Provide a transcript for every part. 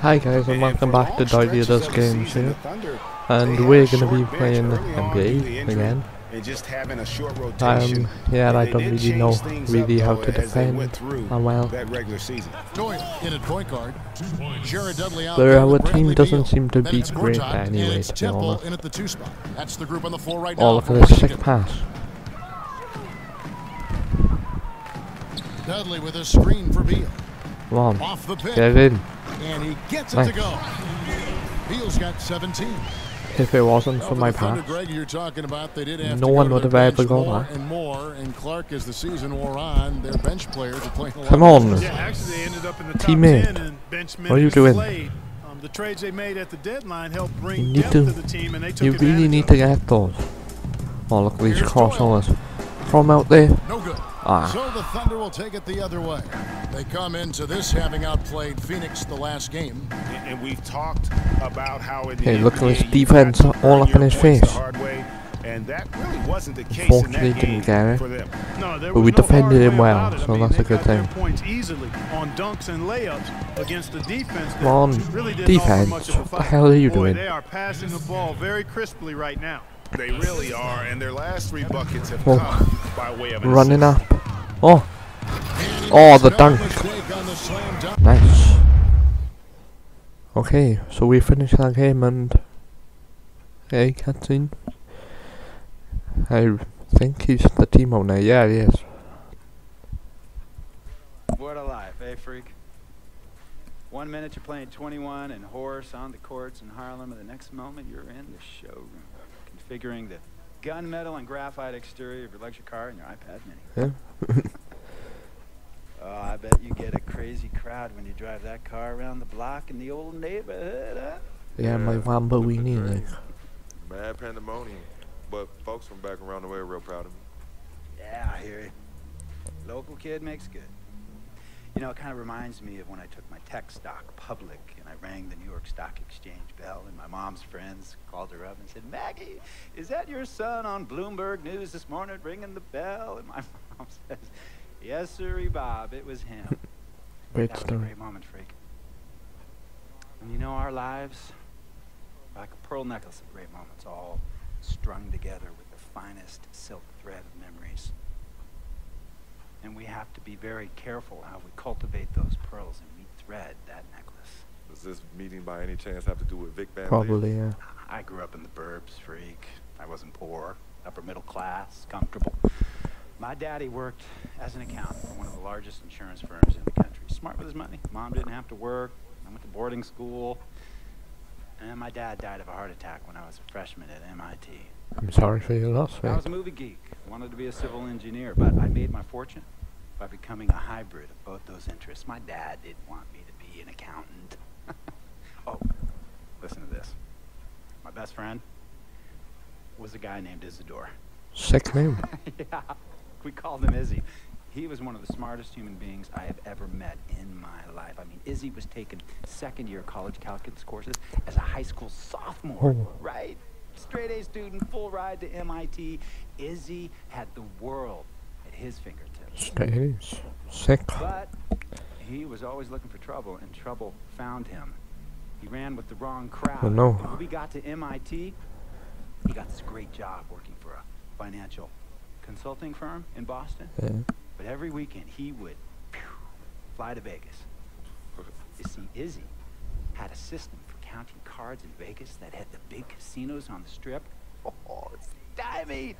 Hi guys, and welcome back to Divey Does Games here, and we're going to be playing NBA again. Yeah, I don't really know how to defend well. But our team doesn't seem to be great anyway, to be honest. Oh, look at this sick pass. Dudley with a screen for Beal. Come on, off the pick. get it in. And he gets it to go. Beal's got 17. If it wasn't for my pass, Greg, you're talking about, they did have no one would have ever got that. And more, and Clark, as the season wore on, their bench players are playing a lot. Come on, yeah, actually they ended up in the top teammate. 10 and bench What are you doing? The trades they made at the deadline helped bring You need depth to. to the team, and they took You really need to get those. Oh, look at these crossovers from out there. No good. Ah. So the Thunder will take it the other way. They come into this having outplayed Phoenix the last game. And we've talked about how in the Hey, look at NBA his defense all up in his face. And that really wasn't the case Fortunately, in that didn't game get it. for them. No, there But was we no defended hard him way well, about it. so I mean, that's a they good got their thing. points easily on dunks and layups against the defense. Come on, really didn't defense. offer much of a What the fight. hell are you Boy, doing? They are passing the ball very crisply right now. They really are, and their last 3 buckets have Oh. come by way of an Running assist. up. Oh. Oh, the dunk. Nice. Okay, so we finished that game and... Okay, cutscene. I think he's the team owner. Yeah, he is. What a life, eh, freak? 1 minute you're playing 21 and horse on the courts in Harlem, and the next moment you're in the showroom, configuring the gunmetal and graphite exterior of your luxury car and your iPad Mini. Yeah. Oh, I bet you get a crazy crowd when you drive that car around the block in the old neighborhood, huh? Yeah, my Lamborghini, like. Mad pandemonium, but folks from back around the way are real proud of me. Yeah, I hear you. Local kid makes good. You know, it kind of reminds me of when I took my tech stock public and I rang the New York Stock Exchange bell, and my mom's friends called her up and said, "Maggie, is that your son on Bloomberg News this morning ringing the bell?" And my mom says, "Yes, sirree, Bob, it was him." Great That was a story. great moment, freak. And you know, our lives are like a pearl necklace of great moments, all strung together with the finest silk thread of memories. And we have to be very careful how we cultivate those pearls and we thread that necklace. Does this meeting by any chance have to do with Vic Van Lee? Probably, yeah. I grew up in the burbs, freak. I wasn't poor, upper middle class, comfortable. My daddy worked as an accountant for one of the largest insurance firms in the country. Smart with his money. Mom didn't have to work. I went to boarding school. And my dad died of a heart attack when I was a freshman at MIT. I'm sorry for your loss, I mate. was a movie geek. Wanted to be a civil engineer, but I made my fortune by becoming a hybrid of both those interests. My dad didn't want me to be an accountant. Oh, listen to this. My best friend was a guy named Isidore. Sick name. Yeah, we called him Izzy. He was one of the smartest human beings I have ever met in my life. I mean, Izzy was taking second-year college calculus courses as a high school sophomore, Oh. right? Straight A student, full ride to MIT. Izzy had the world at his fingertips. Stays. Sick. But he was always looking for trouble, and trouble found him. He ran with the wrong crowd. Oh, no. And when we got to MIT, he got this great job working for a financial consulting firm in Boston. Yeah. But every weekend he would fly to Vegas. You see, Izzy had a system for counting cards in Vegas that had the big casinos on the strip. Oh, stymied!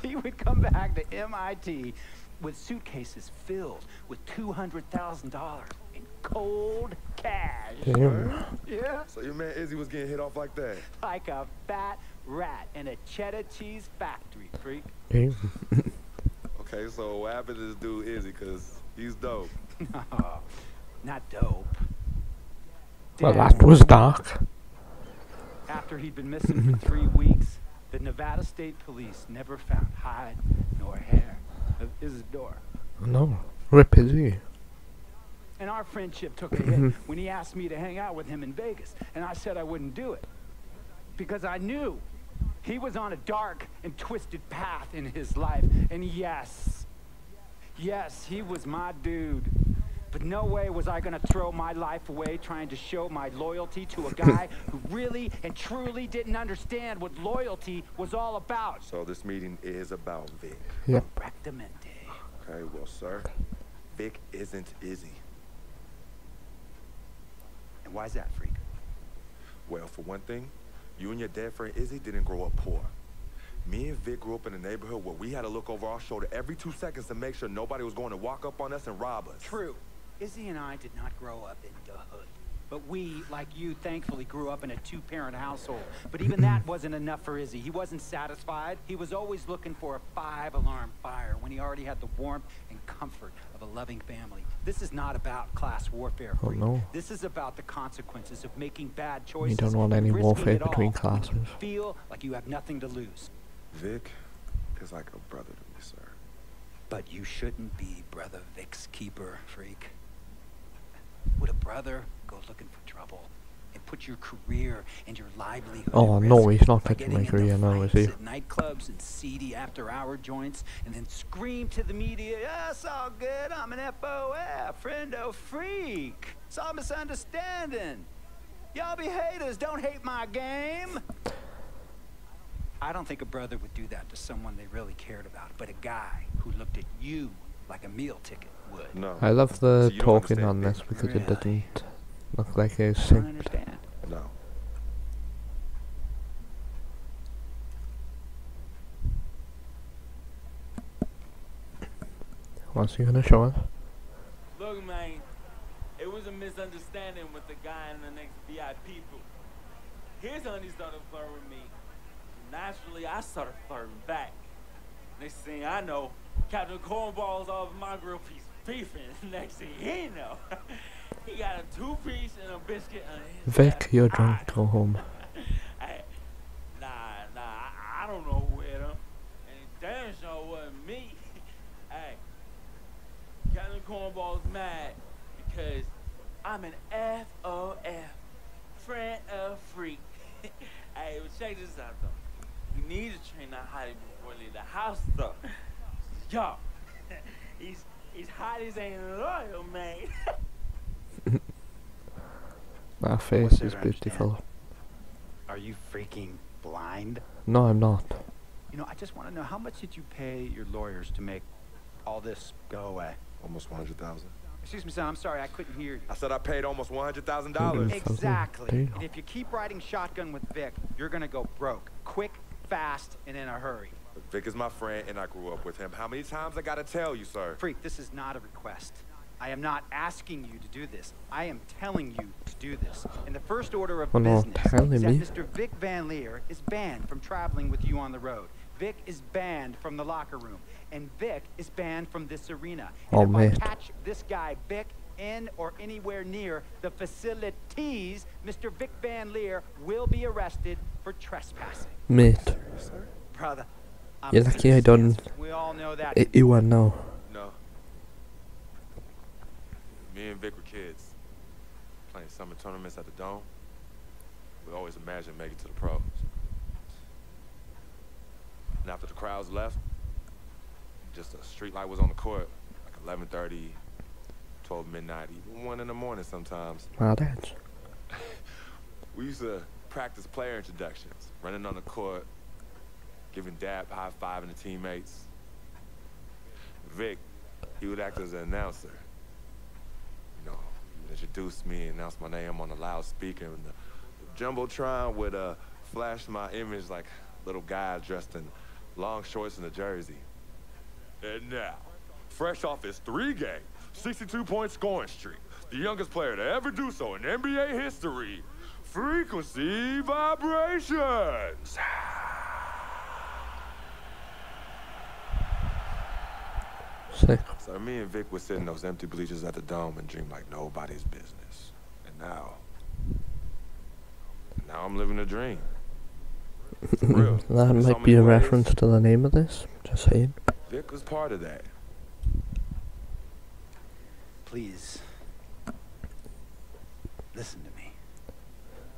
He would come back to MIT with suitcases filled with $200,000 in cold cash. Damn. Yeah, So your man Izzy was getting hit off like that? like a fat rat in a cheddar cheese factory, freak. Damn. Okay, so what happened to this dude Izzy? Because he's dope. No, not dope. Well, Dead. that was dark. After he'd been missing for 3 weeks, the Nevada State Police never found hide nor hair of Isidore. No. Rip is he? And our friendship took a hit when he asked me to hang out with him in Vegas, and I said I wouldn't do it. Because I knew he was on a dark and twisted path in his life. And yes, he was my dude. But no way was I gonna throw my life away trying to show my loyalty to a guy who really and truly didn't understand what loyalty was all about. So this meeting is about Vic. Yep. Correctamente. Okay, well, sir, Vic isn't Izzy. And why's that, freak? Well, for one thing, you and your dead friend Izzy didn't grow up poor. Me and Vic grew up in a neighborhood where we had to look over our shoulder every 2 seconds to make sure nobody was going to walk up on us and rob us. True. Izzy and I did not grow up in the hood. But we, like you, thankfully grew up in a two-parent household. But even that wasn't enough for Izzy. He wasn't satisfied. He was always looking for a 5-alarm fire when he already had the warmth and comfort of a loving family. This is not about class warfare, freak. Oh, no. This is about the consequences of making bad choices. You don't want any and risking warfare it all. between classes. Feel like you have nothing to lose. Vic is like a brother to me, sir. But you shouldn't be Brother Vic's keeper, freak. Would a brother go looking for trouble and put your career and your livelihood Oh, at no, risk he's not by taking my getting into career now, is fights he? at nightclubs and seedy after-hour joints, and then scream to the media, "Yeah, it's all good. I'm an FOF, friendo freak. It's all misunderstanding. Y'all be haters. Don't hate my game." I don't think a brother would do that to someone they really cared about, but a guy who looked at you like a meal ticket would. No. I love the So you don't talking on understand this Vic? because it Really? doesn't look like a I don't sync. understand. No. What's he gonna show us? Look, man, it was a misunderstanding with the guy in the next VIP booth. His honey started flirting with me. Naturally, I started flirting back. Next thing I know, Captain Cornball's off my grill piece beefing. Next thing he know, he got a 2-piece and a biscuit on his Vic, you're left drunk, eye. go home. Hey, I don't know who hit him. And it damn sure wasn't me. Hey, Captain Cornball's mad because I'm an FOF, friend of freak. Hey, but check this out though. We need to train that hottie before we leave the house though. Yo, he's hotties ain't loyal, man. That face What's is there to beautiful. Are you freaking blind? No, I'm not. You know, I just want to know, how much did you pay your lawyers to make all this go away? Almost 100,000. Excuse me, son, I'm sorry, I couldn't hear you. I said I paid almost $100,000. Mm-hmm. Exactly. Damn. And if you keep riding shotgun with Vic, you're gonna go broke. Quick, fast, and in a hurry. Vic is my friend, and I grew up with him. How many times I gotta tell you, sir? Freak, this is not a request. I am not asking you to do this. I am telling you to do this. And the first order of Oh, no, business telling is that me? Mr. Vic Van Leer is banned from traveling with you on the road. Vic is banned from the locker room. And Vic is banned from this arena. And Oh, if mate. I catch this guy, Vic, in or anywhere near the facilities, Mr. Vic Van Leer will be arrested for trespassing. Mate, Brother, I'm you're lucky I done We all know that. it. You are now. No. Me and Vic were kids. Playing summer tournaments at the Dome. We always imagined making it to the pros. And after the crowds left, just a street light was on the court. Like 11:30, 12 midnight, even 1 in the morning sometimes. My dad's. We used to practice player introductions, running on the court, giving dab, high-fiving the teammates. Vic, he would act as an announcer. You know, he would introduce me and announce my name on the loudspeaker, and the Jumbotron would flash my image like a little guy dressed in long shorts and a jersey. And now, fresh off his 3-game, 62-point scoring streak, the youngest player to ever do so in NBA history, Frequency Vibrations. Sick. So me and Vic would sit in those empty bleachers at the Dome and dream like nobody's business. And now I'm living a dream. For real. That In so might be many a ways, reference to the name of this. Just saying. Vic was part of that. Please, listen to me.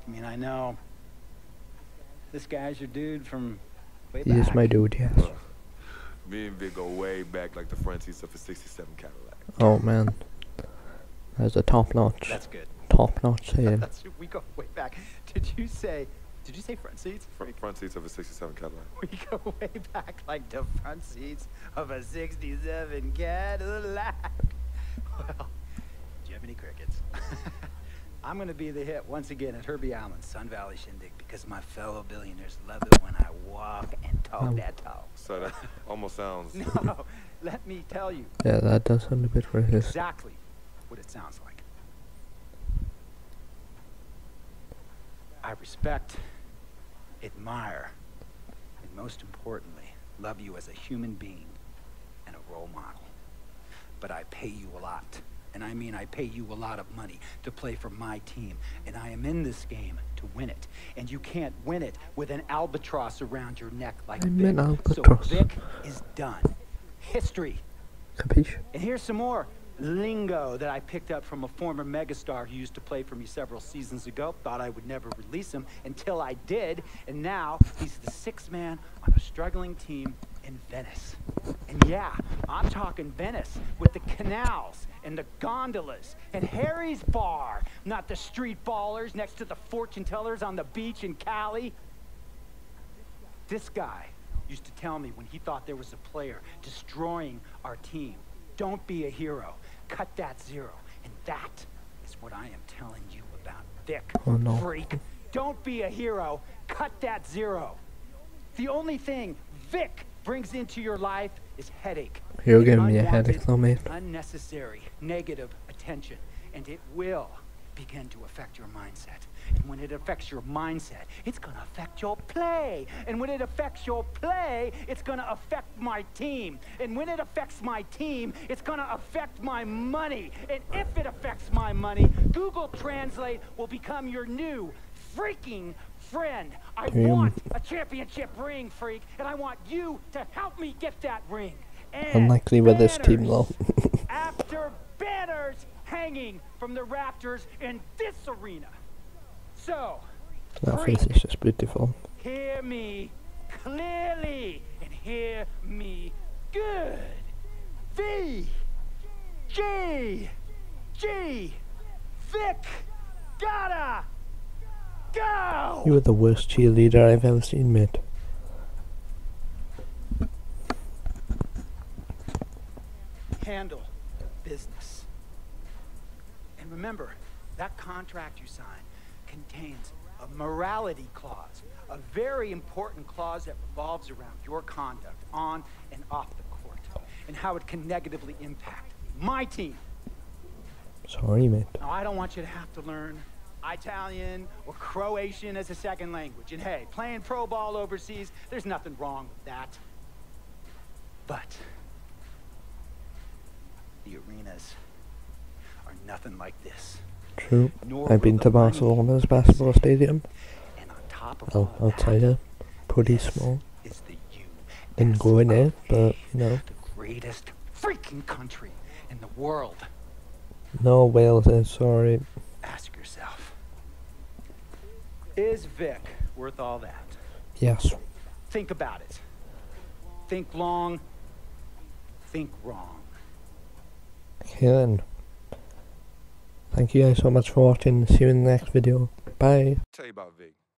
I mean, I know this guy's your dude from way He back. is my dude, yes. Me and Vic go way back like the front seats of a '67 Cadillac. Oh man. That's a top-notch. That's good. Top-notch saying. We go way back. Did you say front seats? Front seats of a 67 Cadillac. We go way back like the front seats of a 67 Cadillac. Well, do you have any crickets? I'm going to be the hit once again at Herbie Allen's Sun Valley Shindig because my fellow billionaires love it when I walk and talk that talk. So that almost sounds... No, let me tell you. Yeah, that does sound a bit racist. Exactly what it sounds like. I respect, admire, and most importantly, love you as a human being and a role model. But I pay you a lot. And I mean I pay you a lot of money to play for my team. And I am in this game to win it. And you can't win it with an albatross around your neck like Vic. So Vic is done. History. Capiche? And here's some more lingo that I picked up from a former megastar who used to play for me several seasons ago. Thought I would never release him until I did. And now he's the sixth man on a struggling team in Venice. And yeah, I'm talking Venice with the canals and the gondolas and Harry's bar, not the street ballers next to the fortune tellers on the beach in Cali. This guy used to tell me when he thought there was a player destroying our team, don't be a hero, cut that zero. And that is what I am telling you about Vic. Oh no. Freak, don't be a hero, cut that zero. The only thing Vic brings into your life is headache. You're giving me a headache though, mate. Unnecessary, negative attention. And it will begin to affect your mindset. And when it affects your mindset, it's going to affect your play. And when it affects your play, it's going to affect my team. And when it affects my team, it's going to affect my money. And if it affects my money, Google Translate will become your new freaking friend. I want a championship ring, freak, and I want you to help me get that ring. And unlikely with this team though. after banners hanging from the rafters in this arena. So, that face is just beautiful. Hear me clearly and hear me good. V G G Vic gotta go. You are the worst cheerleader I've ever seen, mate. Handle business. And remember, that contract you signed contains a morality clause, a very important clause that revolves around your conduct on and off the court, and how it can negatively impact my team. Sorry, mate. Now, I don't want you to have to learn Italian or Croatian as a second language. And hey, playing pro ball overseas, there's nothing wrong with that. But the arenas are nothing like this. True. I've been to Barcelona's basketball stadium. And on top of outside it, pretty small. Didn't go in it, but you know. The greatest freaking country in the world. No, Wales is, sorry. Ask yourself, is Vic worth all that? Yes. Think about it. Think long, think wrong. Okay then. Thank you guys so much for watching. See you in the next video. Bye. Tell you about Vic.